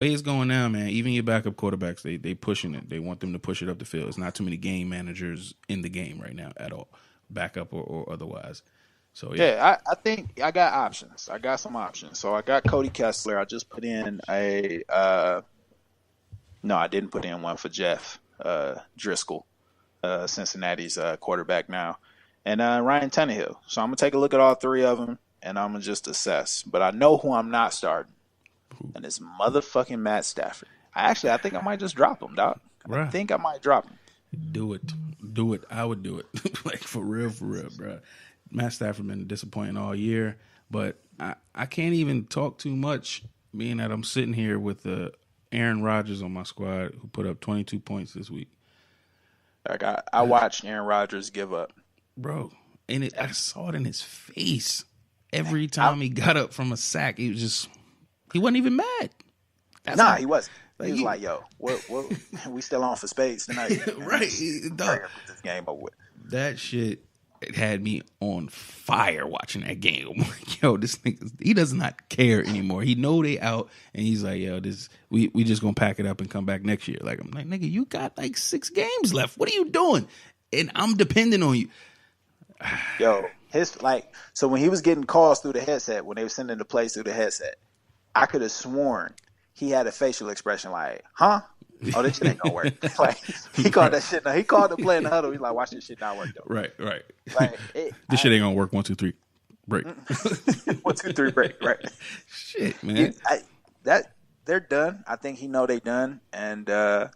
way it's going now, man, even your backup quarterbacks, they pushing it. They want them to push it up the field. It's not too many game managers in the game right now at all, backup or otherwise. So yeah, Yeah, I think I got options. I got some options. So I got Cody Kessler. I just put in a no, I didn't put in one for Jeff Driscoll, Cincinnati's quarterback now, and Ryan Tannehill. So I'm gonna take a look at all three of them, and I'm gonna just assess. But I know who I'm not starting, and it's motherfucking Matt Stafford. I think I might just drop him, Doc. I bruh, think I might drop him. do it, do it. I would do it, like for real, bro. Matt Stafford been disappointing all year, but I can't even talk too much, being that I'm sitting here with Aaron Rodgers on my squad who put up 22 points this week, I watched Aaron Rodgers give up. bro. And I saw it in his face every I, time he got up from a sack. He wasn't even mad. That's nah, how, he wasn't. like He was like, "Yo, what we still on for spades tonight, right, dog. Put this game over with." That shit, it had me on fire watching that game. I'm like, yo, this nigga, he does not care anymore. He know they out, and he's like, yo, we just gonna pack it up and come back next year. Like, I'm like, nigga, you got like 6 games left. What are you doing? And I'm depending on you. Yo, so when he was getting calls through the headset, when they were sending the plays through the headset, I could have sworn he had a facial expression like, "Huh? Oh, this shit ain't gonna work." Like he called that shit. He called the play in the huddle. He's like, "Watch this shit not work though." Right. Like This shit ain't gonna work. 1, 2, 3, break. 1, 2, 3 break. Right. Shit, man. That they're done. I think he know they done, and I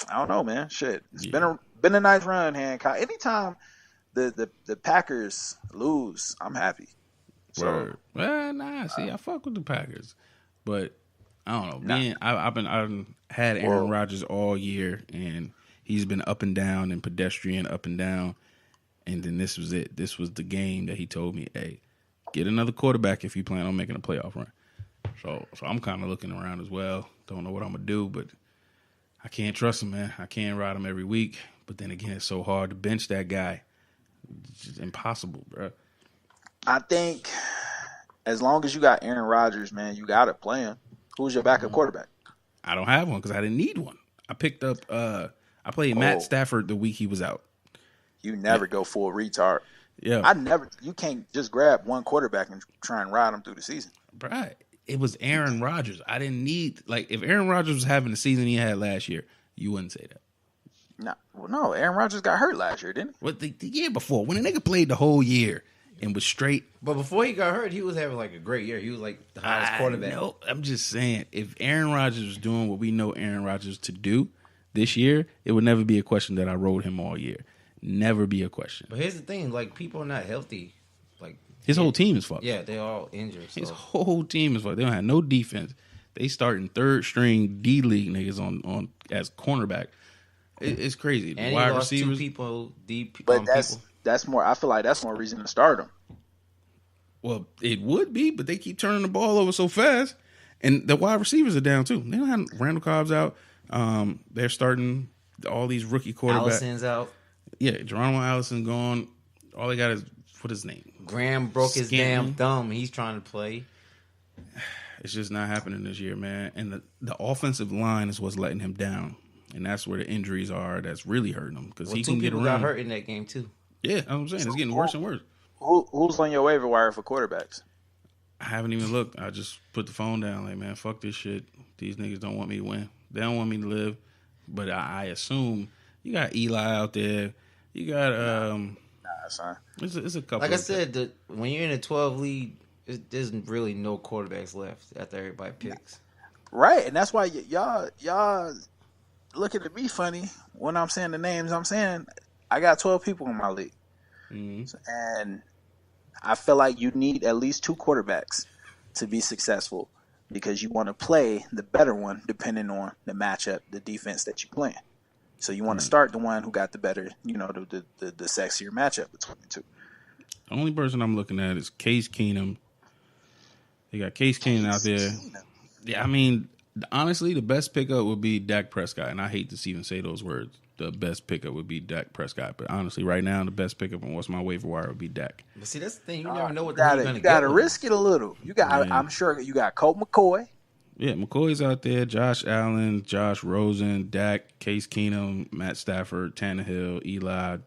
don't know, man. Shit, it's been a nice run, Hancock. Anytime the Packers lose, I'm happy. So Word. Well, nah. See, I fuck with the Packers, but I don't know. I've had Aaron Rodgers all year, and he's been up and down and pedestrian up and down. And then this was it. This was the game that he told me, "Hey, get another quarterback if you plan on making a playoff run." So I'm kind of looking around as well. Don't know what I'm gonna do, but I can't trust him, man. I can't ride him every week. But then again, it's so hard to bench that guy. It's just impossible, bro. I think as long as you got Aaron Rodgers, man, you got to play him. Who's your backup quarterback? I don't have one because I didn't need one. I picked up. I played Matt Stafford the week he was out. You never go full retard. Yeah, You can't just grab one quarterback and try and ride him through the season. bro. It was Aaron Rodgers. I didn't need if Aaron Rodgers was having the season he had last year, you wouldn't say that. No, Aaron Rodgers got hurt last year, didn't he? What the year before when the nigga played the whole year and was straight. But before he got hurt, he was having like a great year. He was like the highest quarterback. No, I'm just saying if Aaron Rodgers was doing what we know Aaron Rodgers to do this year, it would never be a question that I rode him all year. Never be a question. But here's the thing: like people are not healthy. Like his whole team is fucked. Yeah, they're all injured. So. His whole team is fucked. They don't have no defense. They starting 3rd string D League niggas on as cornerback. It's crazy. And wide he lost receivers, 2 people, deep. But that's more. I feel like that's more reason to start him. Well, it would be, but they keep turning the ball over so fast, and the wide receivers are down too. They don't have Randall Cobb's out. They're starting all these rookie quarterbacks. Allison's out. Yeah, Geronimo Allison gone. All they got is what his name. Graham broke his damn thumb. He's trying to play. It's just not happening this year, man. And the offensive line is what's letting him down, and that's where the injuries are. That's really hurting him because he can get around. Got hurt in that game too. Yeah, that's what I'm saying. It's getting worse and worse. Who's on your waiver wire for quarterbacks? I haven't even looked. I just put the phone down like, man, fuck this shit. These niggas don't want me to win. They don't want me to live. But I assume you got Eli out there. You got son. It's a couple. Like I said, when you're in a 12 lead, there's really no quarterbacks left after everybody picks. Right, and that's why y'all looking at me funny when I'm saying the names. I'm saying I got 12 people in my league, and I feel like you need at least 2 quarterbacks to be successful because you want to play the better one depending on the matchup, the defense that you're playing. So you want to start the one who got the better, the sexier matchup between the two. The only person I'm looking at is Case Keenum. They got Case Keenum out there. Yeah, I mean, honestly, the best pickup would be Dak Prescott, and I hate to even say those words. The best pickup would be Dak Prescott, but honestly, right now, the best pickup on what's my waiver wire would be Dak. But see, that's the thing. You never know what you're going to get. You got to risk it a little. I'm sure you got Colt McCoy. Yeah, McCoy's out there. Josh Allen, Josh Rosen, Dak, Case Keenum, Matt Stafford, Tannehill, Eli.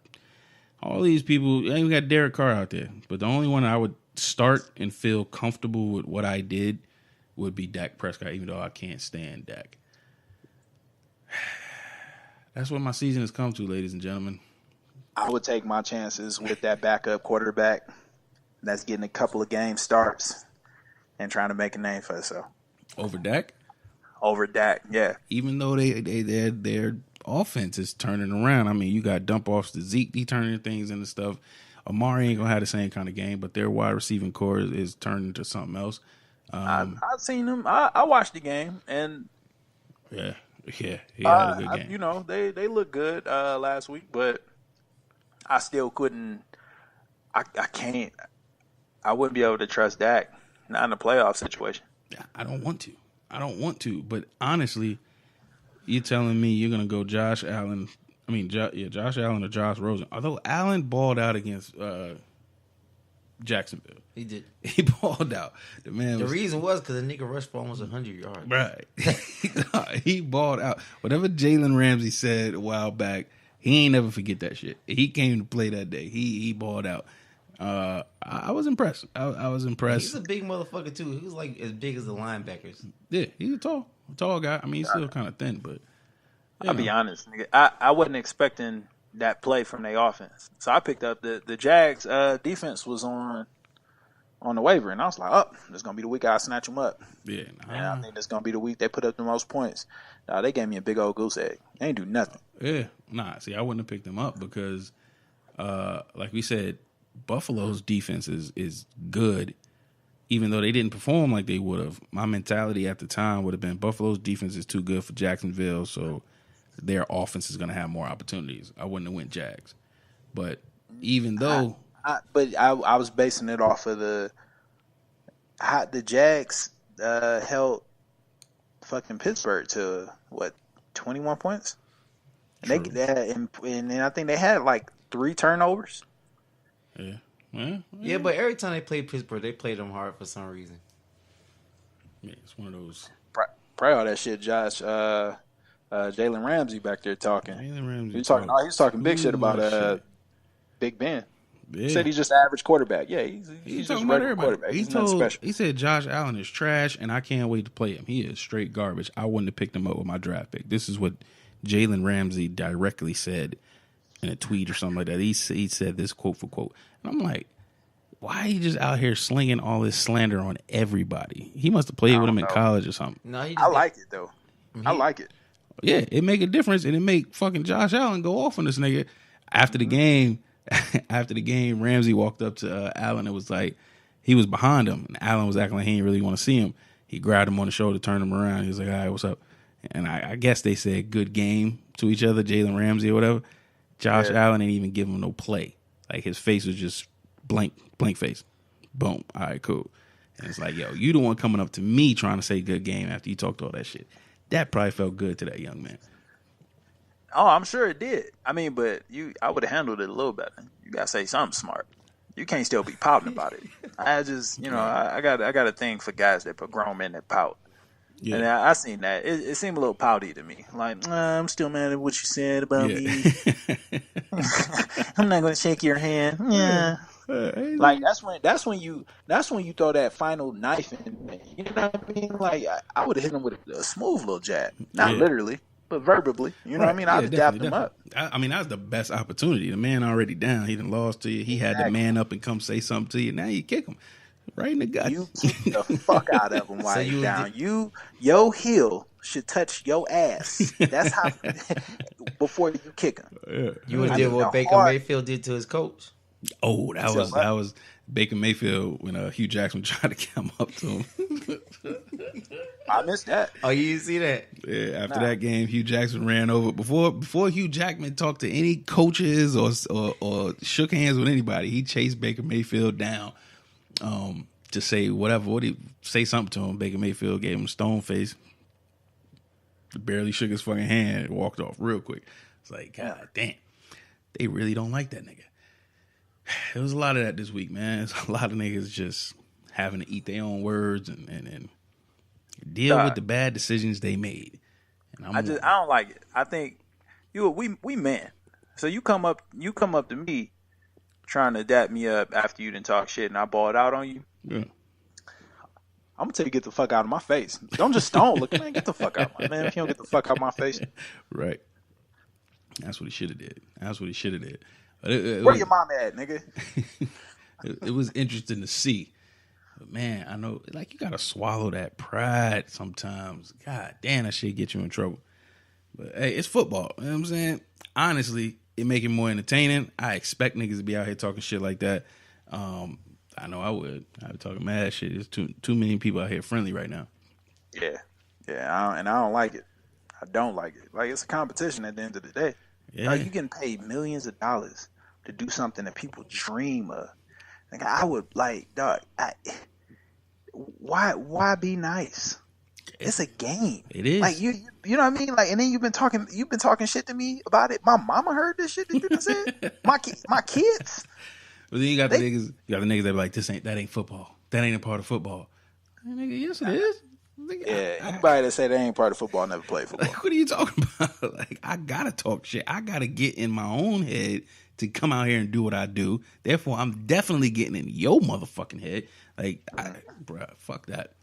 All these people. And we got Derek Carr out there. But the only one I would start and feel comfortable with what I did would be Dak Prescott, even though I can't stand Dak. That's what my season has come to, ladies and gentlemen. I would take my chances with that backup quarterback that's getting a couple of game starts and trying to make a name for itself. Over Dak? Over Dak, yeah. Even though their offense is turning around. I mean, you got dump offs to Zeke, he turning things into stuff. Amari ain't gonna have the same kind of game, but their wide receiving core is turning into something else. I've seen them. I watched the game, and yeah, he had a good game. They look good last week, but I still couldn't. I can't. I wouldn't be able to trust Dak, not in a playoff situation. I don't want to. But honestly, you're telling me you're gonna go Josh Allen. I mean, Josh Allen or Josh Rosen. Although Allen balled out against Jacksonville. He did. He balled out. The reason was because the nigga rushed for almost 100 yards. Right. He balled out. Whatever Jalen Ramsey said a while back, he ain't never forget that shit. He came to play that day. He balled out. I was impressed. I was impressed. He's a big motherfucker too. He was like as big as the linebackers. Yeah, he's a tall guy. I mean, he's still kind of thin, but I'll be honest, nigga. I wasn't expecting that play from their offense, so I picked up the Jags defense was on the waiver, and I was like, oh, this is gonna be the week I snatch them up. Yeah, and I think it's gonna be the week they put up the most points. They gave me a big old goose egg. They ain't do nothing. Yeah, see, I wouldn't have picked them up because, like we said, Buffalo's defense is good, even though they didn't perform like they would have. My mentality at the time would have been Buffalo's defense is too good for Jacksonville, so their offense is going to have more opportunities. I wouldn't have went Jags. But even though... I was basing it off of the Jags held fucking Pittsburgh to, 21 points? And and I think they had like 3 turnovers. Yeah. Yeah, but every time they played Pittsburgh, they played them hard for some reason. Yeah, it's one of those. Probably all that shit, Josh. Jalen Ramsey back there talking. Jalen Ramsey. He's talking big shit about Big Ben. Yeah. He said he's just an average quarterback. Yeah, he's just a regular quarterback. He's nothing special. He said Josh Allen is trash, and I can't wait to play him. He is straight garbage. I wouldn't have picked him up with my draft pick. This is what Jalen Ramsey directly said in a tweet or something like that. He said this quote for quote. And I'm like, why are you just out here slinging all this slander on everybody? He must have played with him in college or something. No, I like it, though. I like it. Yeah, it make a difference, and it make fucking Josh Allen go off on this nigga. After the game, Ramsey walked up to Allen and was like, he was behind him, and Allen was acting like he didn't really want to see him. He grabbed him on the shoulder, turned him around. He was like, all right, what's up? And I guess they said good game to each other, Jalen Ramsey or whatever. Josh Allen didn't even give him no play. Like, his face was just blank face. Boom. All right, cool. And it's like, yo, you the one coming up to me trying to say good game after you talked all that shit. That probably felt good to that young man. Oh, I'm sure it did. I mean, but I would have handled it a little better. You gotta say something smart. You can't still be pouting about it. I just, I got a thing for guys that put grown men that pout. Yeah. And I seen that. It seemed a little pouty to me. Like, I'm still mad at what you said about me. I'm not gonna shake your hand. Yeah. Like that's when you throw that final knife in. You know what I mean? Like I would have hit him with a smooth little jab, not literally, but verbally. You know what I mean? I'd have dapped him up. I mean, that was the best opportunity. The man already down. He done lost to you. He had to man up and come say something to you. Now you kick him right in the gut. You kick the fuck out of him while he's down. Your heel should touch your ass. That's how before you kick him. Yeah. You would did what Baker Mayfield did to his coach. Oh, that was Baker Mayfield when Hugh Jackson tried to come up to him. I missed that. Oh, you didn't see that? Yeah, after that game, Hugh Jackson ran over. Before Hugh Jackman talked to any coaches or shook hands with anybody, he chased Baker Mayfield down to say whatever. What he say something to him? Baker Mayfield gave him a stone face. Barely shook his fucking hand and walked off real quick. It's like, God damn. They really don't like that nigga. There was a lot of that this week, man. It's a lot of niggas just having to eat their own words and Deal with the bad decisions they made. And I don't like it. I think we men. So you come up to me trying to dap me up after you didn't talk shit and I balled out on you. Yeah. I'm gonna tell you, get the fuck out of my face. Don't look, man. Get the fuck out, man. If you don't get the fuck out of my face, right. That's what he should have did. Where your mom at, nigga? It was interesting to see. But man, I know, like, you gotta swallow that pride sometimes. God damn, that shit get you in trouble. But hey, it's football. You know what I'm saying? Honestly, it make it more entertaining. I expect niggas to be out here talking shit like that. I know I would. I'd be talking mad shit. There's too many people out here friendly right now. Yeah. I don't like it. I don't like it. Like, it's a competition at the end of the day. Yeah. Like, you getting paid millions of dollars to do something that people dream of. Like, I would, like, dog, why be nice? It's a game. It is. Like, you know what I mean? Like, and then you've been talking shit to me about it. My mama heard this shit that you done said. My kids. But then you got the niggas that be like, that ain't football. That ain't a part of football. Nigga, yes it is. Nigga, anybody that say that ain't part of football never played football. Like, what are you talking about? Like, I gotta talk shit. I gotta get in my own head to come out here and do what I do. Therefore, I'm definitely getting in your motherfucking head. Like, bruh, fuck that.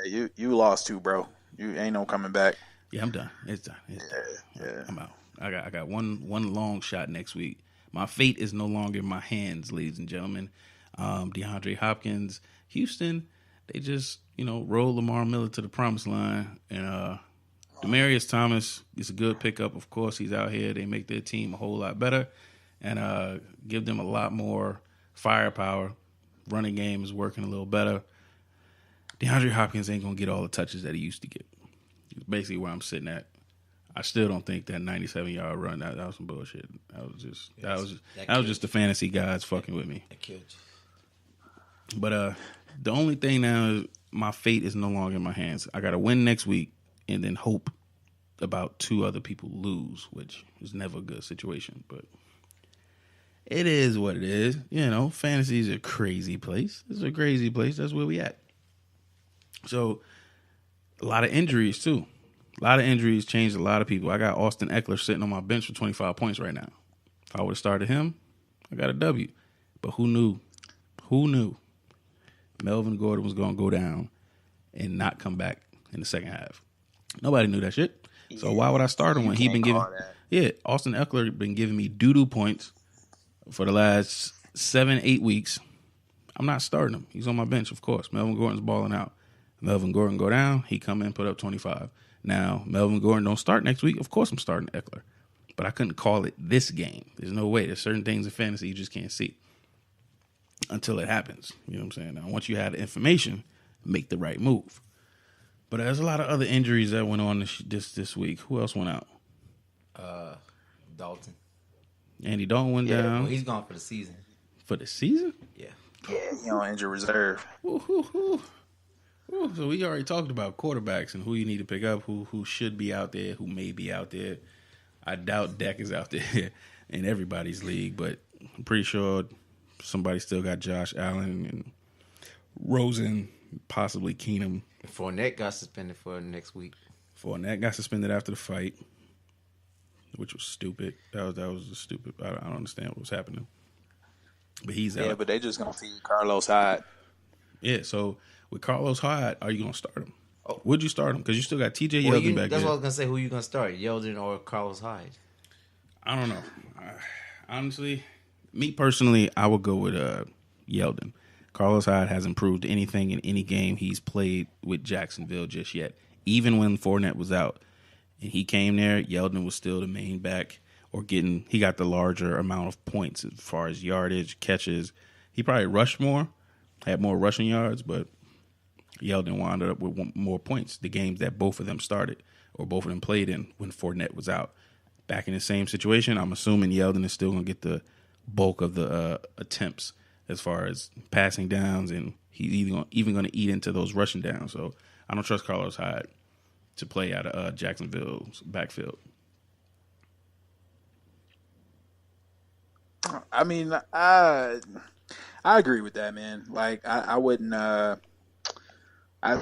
You lost too, bro. You ain't no coming back. Yeah, I'm done. It's done. Yeah. I'm out. I got one long shot next week. My fate is no longer in my hands, ladies and gentlemen. DeAndre Hopkins, Houston, they just, roll Lamar Miller to the promised line. And Demaryius Thomas is a good pickup. Of course, he's out here. They make their team a whole lot better and give them a lot more firepower. Running game is working a little better. DeAndre Hopkins ain't going to get all the touches that he used to get. It's basically where I'm sitting at. I still don't think that 97-yard run, that was some bullshit. That was just the fantasy guys fucking with me. That killed you. But the only thing now is my fate is no longer in my hands. I got to win next week and then hope about two other people lose, which is never a good situation. But it is what it is. Fantasy is a crazy place. It's a crazy place. That's where we at. So a lot of injuries too. A lot of injuries changed a lot of people. I got Austin Eckler sitting on my bench for 25 points right now. If I would have started him, I got a W. But who knew? Melvin Gordon was going to go down and not come back in the second half. Nobody knew that shit. So why would I start him when he been giving? Yeah, Austin Eckler been giving me doo-doo points for the last 7-8 weeks. I'm not starting him. He's on my bench, of course. Melvin Gordon's balling out. Melvin Gordon go down, he come in, put up 25. Now, Melvin Gordon don't start next week. Of course I'm starting Eckler. But I couldn't call it this game. There's no way. There's certain things in fantasy you just can't see until it happens. You know what I'm saying? Now, once you have the information, make the right move. But there's a lot of other injuries that went on this week. Who else went out? Dalton. Andy Dalton went down. Well, he's gone for the season. For the season? Yeah. Yeah, he on injured reserve. Ooh, so we already talked about quarterbacks and who you need to pick up, who should be out there, who may be out there. I doubt Dak is out there in everybody's league, but I'm pretty sure somebody still got Josh Allen and Rosen, possibly Keenum. Fournette got suspended for next week. Fournette got suspended after the fight, which was stupid. That was stupid. I don't understand what was happening. But he's out. Yeah, but they just going to feed Carlos Hyde. Yeah, so with Carlos Hyde, are you going to start him? Would you start him? Because you still got TJ Yeldon back there. That's what I was going to say. Who you going to start, Yeldon or Carlos Hyde? I don't know. Honestly, me personally, I would go with Yeldon. Carlos Hyde hasn't proved anything in any game he's played with Jacksonville just yet. Even when Fournette was out and he came there, Yeldon was still the main back he got the larger amount of points as far as yardage, catches. He probably rushed more, had more rushing yards, but Yeldon wound up with more points the games that both of them started or both of them played in when Fournette was out. Back in the same situation, I'm assuming Yeldon is still going to get the bulk of the attempts as far as passing downs, and he's even going to eat into those rushing downs. So I don't trust Carlos Hyde to play out of Jacksonville's backfield. I mean, I agree with that, man. Like, I wouldn't. That's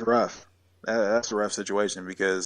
rough. That's a rough situation because